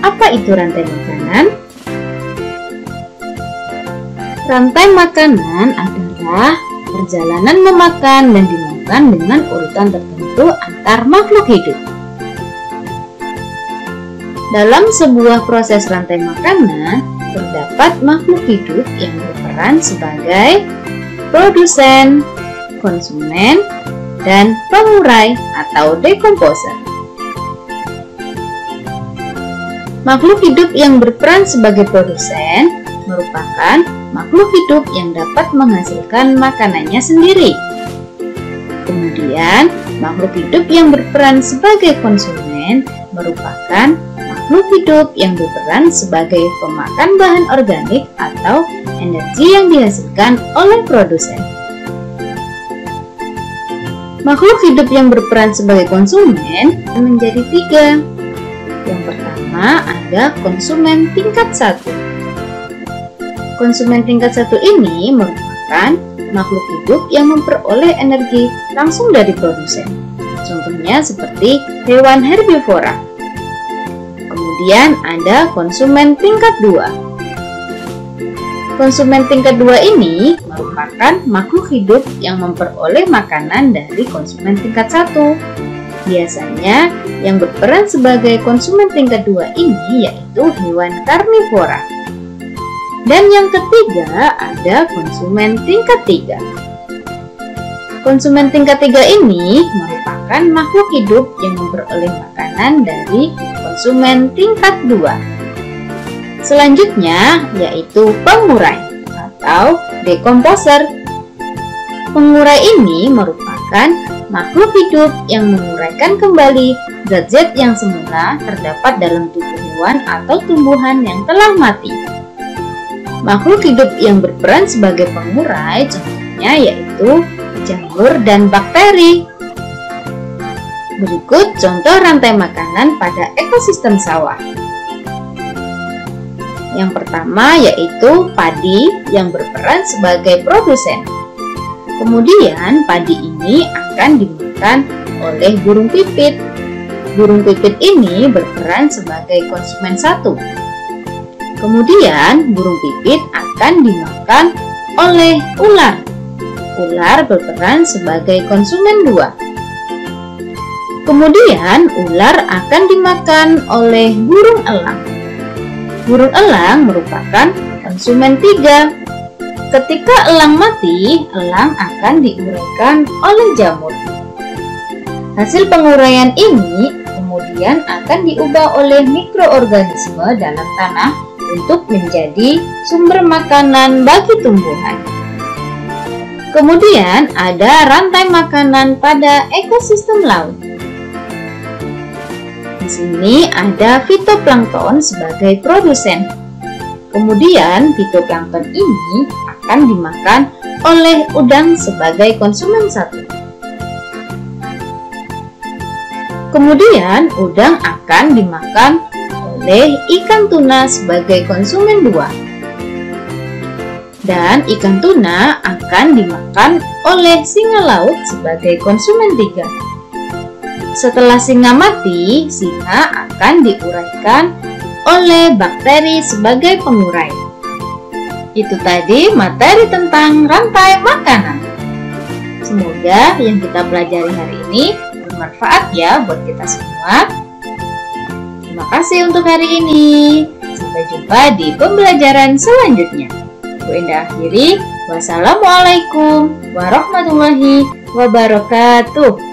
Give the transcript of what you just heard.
Apa itu rantai makanan? Rantai makanan adalah perjalanan memakan dan dimakan dengan urutan tertentu antar makhluk hidup. Dalam sebuah proses rantai makanan, terdapat makhluk hidup yang berperan sebagai produsen, konsumen, dan pengurai atau dekomposer. Makhluk hidup yang berperan sebagai produsen merupakan makhluk hidup yang dapat menghasilkan makanannya sendiri. Kemudian, makhluk hidup yang berperan sebagai konsumen merupakan makhluk hidup yang berperan sebagai pemakan bahan organik atau energi yang dihasilkan oleh produsen. Makhluk hidup yang berperan sebagai konsumen menjadi 3. Yang pertama ada konsumen tingkat 1. Konsumen tingkat 1 ini merupakan makhluk hidup yang memperoleh energi langsung dari produsen. Contohnya seperti hewan herbivora. Kemudian ada konsumen tingkat 2. Konsumen tingkat 2 ini merupakan makhluk hidup yang memperoleh makanan dari konsumen tingkat 1. Biasanya yang berperan sebagai konsumen tingkat 2 ini yaitu hewan karnivora. Dan yang ketiga ada konsumen tingkat 3. Konsumen tingkat 3 ini merupakan makhluk hidup yang memperoleh makanan dari konsumen tingkat 2. Selanjutnya yaitu pengurai atau dekomposer. Pengurai ini merupakan makhluk hidup yang menguraikan kembali zat-zat yang semula terdapat dalam tubuh hewan atau tumbuhan yang telah mati. Makhluk hidup yang berperan sebagai pengurai contohnya yaitu jamur dan bakteri. Berikut contoh rantai makanan pada ekosistem sawah. Yang pertama yaitu padi yang berperan sebagai produsen. Kemudian padi ini akan dimakan oleh burung pipit. Burung pipit ini berperan sebagai konsumen 1. Kemudian burung pipit akan dimakan oleh ular. Ular berperan sebagai konsumen 2. Kemudian ular akan dimakan oleh burung elang. Burung elang merupakan konsumen 3. Ketika elang mati, elang akan diuraikan oleh jamur. Hasil penguraian ini kemudian akan diubah oleh mikroorganisme dalam tanah untuk menjadi sumber makanan bagi tumbuhan. Kemudian ada rantai makanan pada ekosistem laut. Di sini ada fitoplankton sebagai produsen. Kemudian fitoplankton ini akan dimakan oleh udang sebagai konsumen 1. Kemudian udang akan dimakan oleh ikan tuna sebagai konsumen 2. Dan ikan tuna akan dimakan oleh singa laut sebagai konsumen 3. Setelah singa mati, singa akan diuraikan oleh bakteri sebagai pengurai. Itu tadi materi tentang rantai makanan. Semoga yang kita pelajari hari ini bermanfaat ya buat kita semua. Terima kasih untuk hari ini. Sampai jumpa di pembelajaran selanjutnya. Bu Indah akhiri. Wassalamualaikum warahmatullahi wabarakatuh.